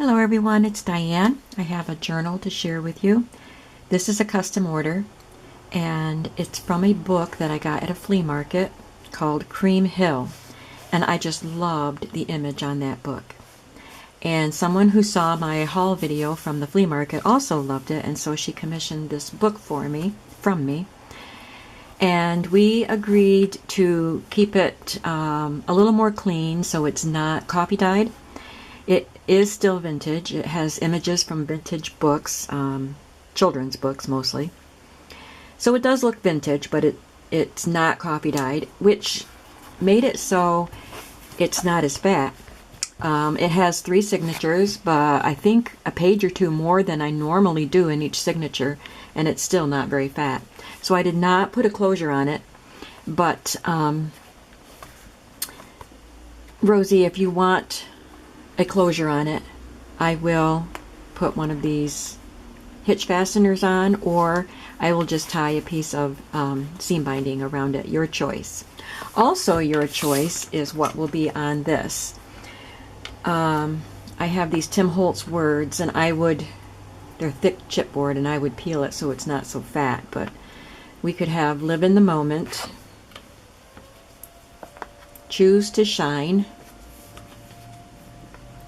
Hello everyone, it's Diane. I have a journal to share with you. This is a custom order and it's from a book that I got at a flea market called Cream Hill, and I just loved the image on that book. And someone who saw my haul video from the flea market also loved it, and so she commissioned this book from me. And we agreed to keep it a little more clean so it's not copy dyed. It is still vintage. It has images from vintage books, children's books mostly. So it does look vintage, but it's not copy dyed, which made it so it's not as fat. It has 3 signatures, but I think a page or 2 more than I normally do in each signature, and it's still not very fat. So I did not put a closure on it, but Rosie, if you want a closure on it, I will put one of these hitch fasteners on, or I will just tie a piece of seam binding around it. Your choice. Also, your choice is what will be on this. I have these Tim Holtz words, and they're thick chipboard, and I would peel it so it's not so fat, but we could have live in the moment, choose to shine,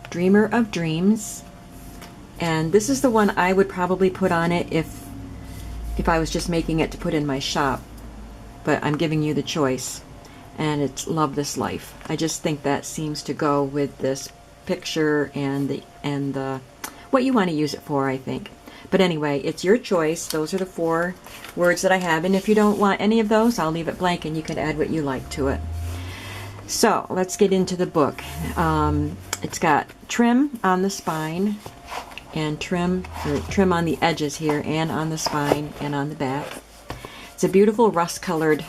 dreamer of dreams, and this is the one I would probably put on it if I was just making it to put in my shop, but I'm giving you the choice, and it's love this life. I just think that seems to go with this picture and the what you want to use it for, I think. But anyway, it's your choice. Those are the 4 words that I have, and if you don't want any of those, I'll leave it blank and you can add what you like to it. So let's get into the book. It's got trim on the spine and trim on the edges here, and on the spine and on the back. It's a beautiful rust colored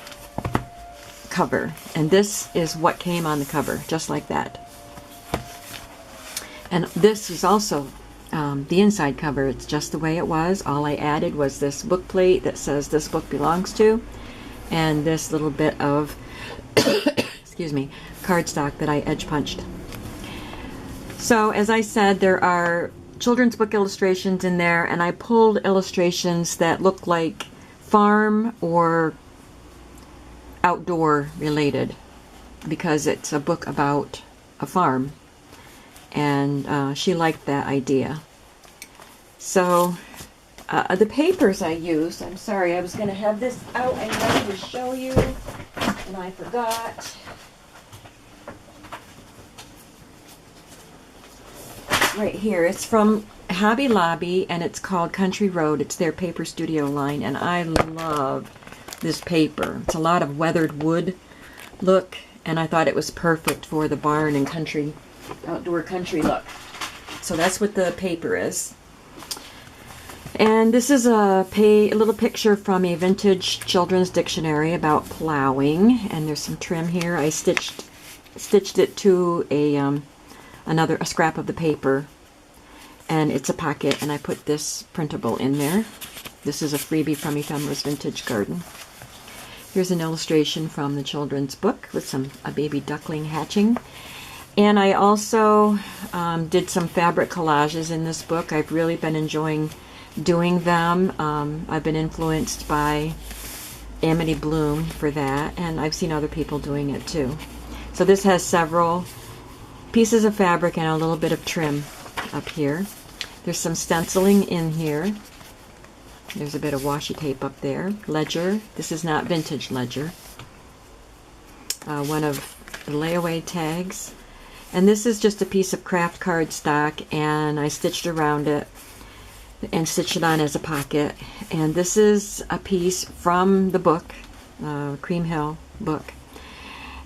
cover, and this is what came on the cover, just like that. And this is also the inside cover. It's just the way it was. All I added was this book plate that says this book belongs to, and this little bit of excuse me, cardstock that I edge punched. So as I said, there are children's book illustrations in there, and I pulled illustrations that look like farm or outdoor related because it's a book about a farm, and she liked that idea. So the papers I used, I'm sorry, I was going to have this out and ready to show you, and I forgot. Right here, it's from Hobby Lobby, and it's called Country Road. It's their paper studio line, and I love this paper. It's a lot of weathered wood look, and I thought it was perfect for the barn and country, outdoor country look. So that's what the paper is. And this is a little picture from a vintage children's dictionary about plowing, and there's some trim here. I stitched it to a scrap of the paper, and it's a pocket, and I put this printable in there. This is a freebie from Ephemera's Vintage Garden. Here's an illustration from the children's book with a baby duckling hatching. And I also did some fabric collages in this book. I've really been enjoying doing them. I've been influenced by Amity Bloom for that, and I've seen other people doing it too. So this has several pieces of fabric and a little bit of trim up here. There's some stenciling in here. There's a bit of washi tape up there. Ledger. This is not vintage ledger. One of the layaway tags. And this is just a piece of craft cardstock, and I stitched around it and stitched it on as a pocket. And this is a piece from the book, Cream Hill book.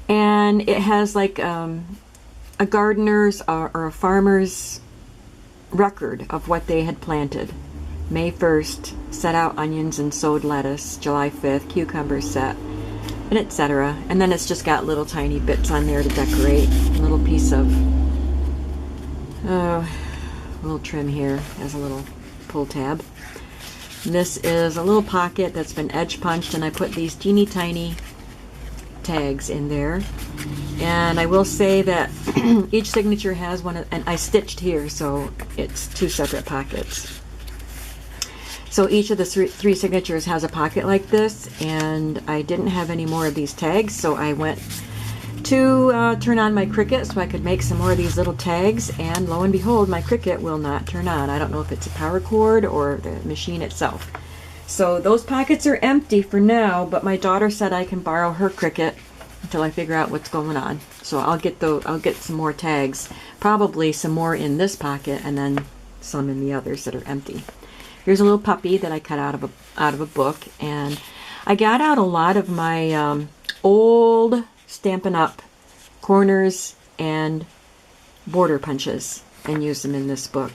And it has like a gardener's or a farmer's record of what they had planted. May 1st, set out onions and sowed lettuce. July 5th, cucumbers set, and etc. And then it's just got little tiny bits on there to decorate. A little piece of little trim here as a little pull tab. And this is a little pocket that's been edge punched, and I put these teeny tiny tags in there. And I will say that each signature has one, and I stitched here, so it's 2 separate pockets. So each of the three signatures has a pocket like this, and I didn't have any more of these tags, so I went to turn on my Cricut so I could make some more of these little tags, and lo and behold, my Cricut will not turn on. I don't know if it's a power cord or the machine itself. So those pockets are empty for now, but my daughter said I can borrow her Cricut until I figure out what's going on. So I'll get some more tags, probably some more in this pocket and then some in the others that are empty. Here's a little puppy that I cut out of a book, and I got out a lot of my old Stampin' Up! Corners and border punches and used them in this book.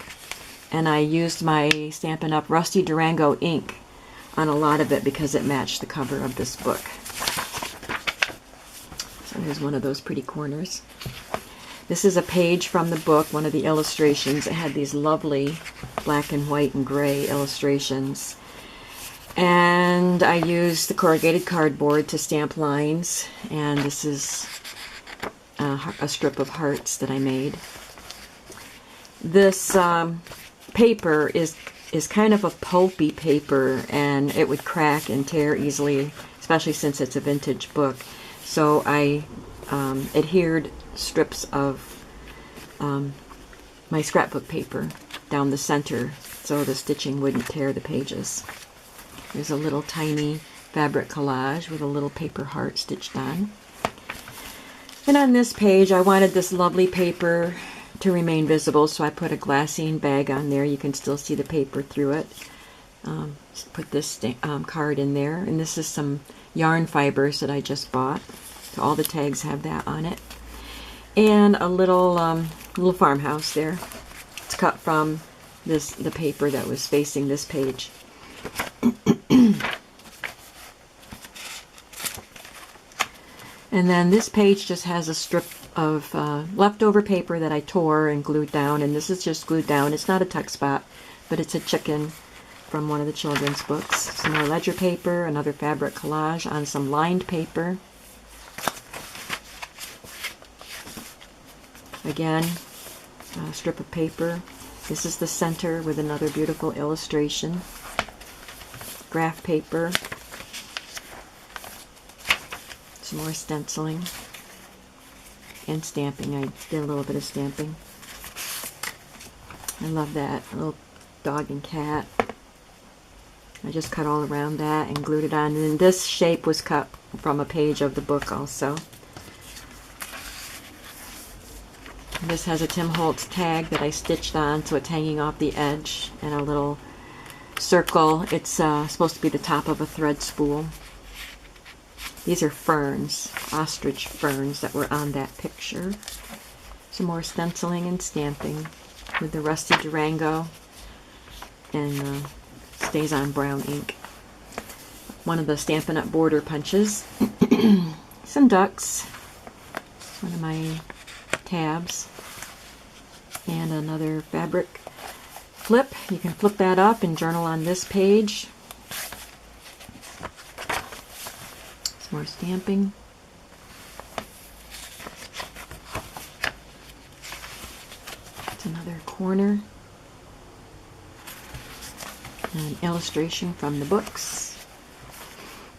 And I used my Stampin' Up! Rusty Durango ink on a lot of it because it matched the cover of this book. So here's one of those pretty corners. This is a page from the book, one of the illustrations. It had these lovely black and white and gray illustrations. And I used the corrugated cardboard to stamp lines, and this is a strip of hearts that I made. This paper is kind of a pulpy paper, and it would crack and tear easily, especially since it's a vintage book. So I adhered strips of my scrapbook paper down the center so the stitching wouldn't tear the pages. There's a little tiny fabric collage with a little paper heart stitched on. And on this page, I wanted this lovely paper to remain visible, so I put a glassine bag on there. You can still see the paper through it. Put this card in there, and this is some yarn fibers that I just bought. So all the tags have that on it. And a little farmhouse there. It's cut from the paper that was facing this page. And then this page just has a strip of leftover paper that I tore and glued down, and this is just glued down. It's not a tuck spot, but it's a chicken from one of the children's books. Some more ledger paper, another fabric collage on some lined paper. Again, a strip of paper. This is the center with another beautiful illustration. Graph paper. Some more stenciling and stamping. I did a little bit of stamping. I love that. A little dog and cat. I just cut all around that and glued it on. And this shape was cut from a page of the book also. This has a Tim Holtz tag that I stitched on, so it's hanging off the edge, and a little circle. It's supposed to be the top of a thread spool. These are ferns, ostrich ferns that were on that picture. Some more stenciling and stamping with the Rusty Durango and stays on brown ink. One of the Stampin' Up! Border punches. Some ducks. One of my tabs. And another fabric flip. You can flip that up and journal on this page. Some more stamping. It's another corner. An illustration from the books.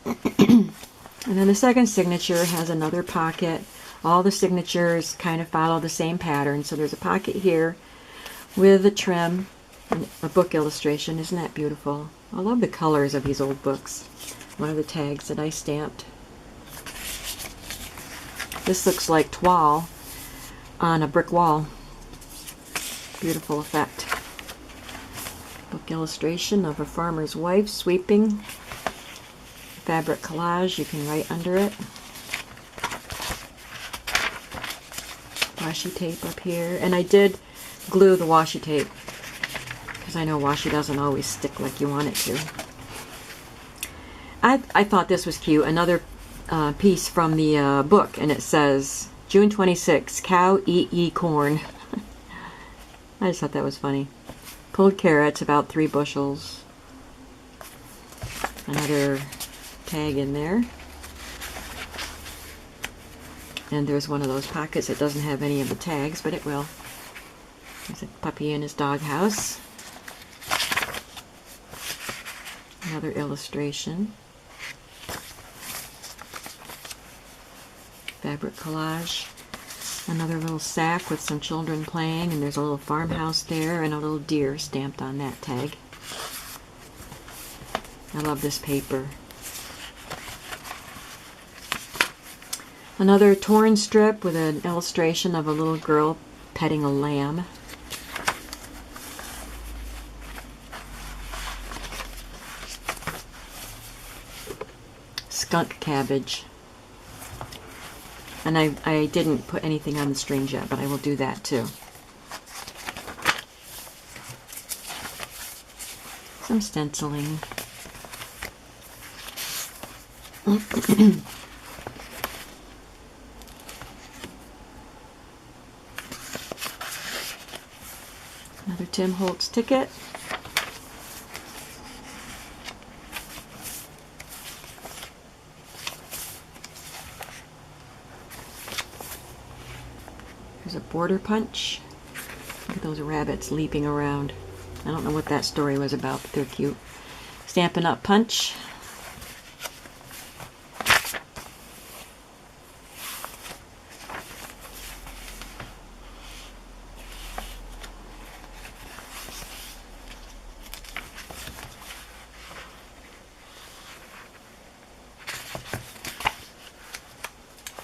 And then the second signature has another pocket. All the signatures kind of follow the same pattern. So there's a pocket here with a trim, and a book illustration. Isn't that beautiful? I love the colors of these old books. One of the tags that I stamped. This looks like toile on a brick wall. Beautiful effect. Book illustration of a farmer's wife sweeping. Fabric collage, you can write under it. Washi tape up here, and I did glue the washi tape because I know washi doesn't always stick like you want it to. I thought this was cute. Another piece from the book, and it says June 26, cow eat ye corn. I just thought that was funny. Pulled carrots, about 3 bushels. Another tag in there. And there's one of those pockets that doesn't have any of the tags, but it will. There's a puppy in his doghouse. Another illustration. Fabric collage. Another little sack with some children playing, and there's a little farmhouse there and a little deer stamped on that tag. I love this paper. Another torn strip with an illustration of a little girl petting a lamb. Skunk cabbage. And I didn't put anything on the strings yet, but I will do that too. Some stenciling. Another Tim Holtz ticket. There's a border punch. Look at those rabbits leaping around. I don't know what that story was about, but they're cute. Stampin' Up! Punch.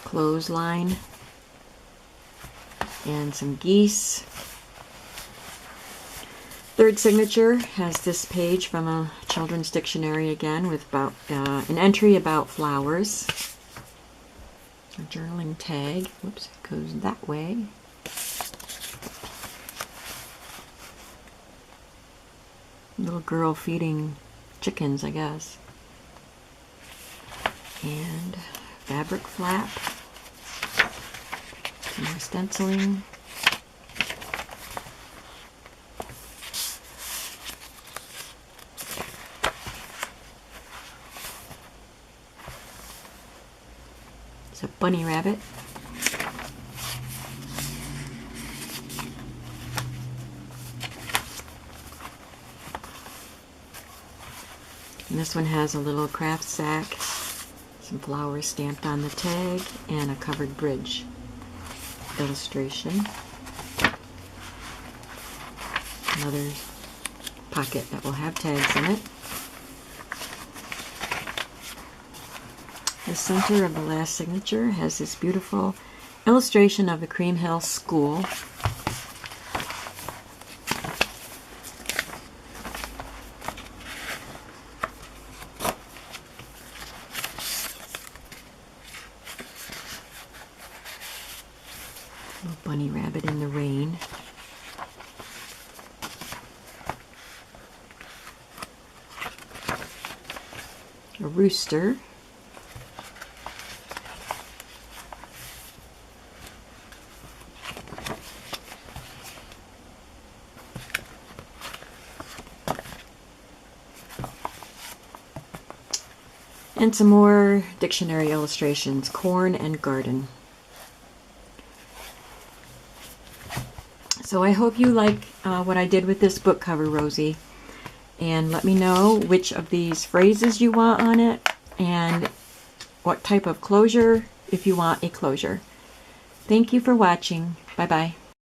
Clothesline. And some geese. Third signature has this page from a children's dictionary again with about an entry about flowers. A journaling tag. Whoops, it goes that way. Little girl feeding chickens, I guess. And fabric flap. Some more stenciling. It's a bunny rabbit. And this one has a little craft sack, some flowers stamped on the tag, and a covered bridge illustration. Another pocket that will have tags in it. The center of the last signature has this beautiful illustration of the Cream Hill School. Little bunny rabbit in the rain. A rooster. And some more dictionary illustrations, corn and garden. So I hope you like what I did with this book cover, Rosie. And let me know which of these phrases you want on it and what type of closure, if you want a closure. Thank you for watching. Bye-bye.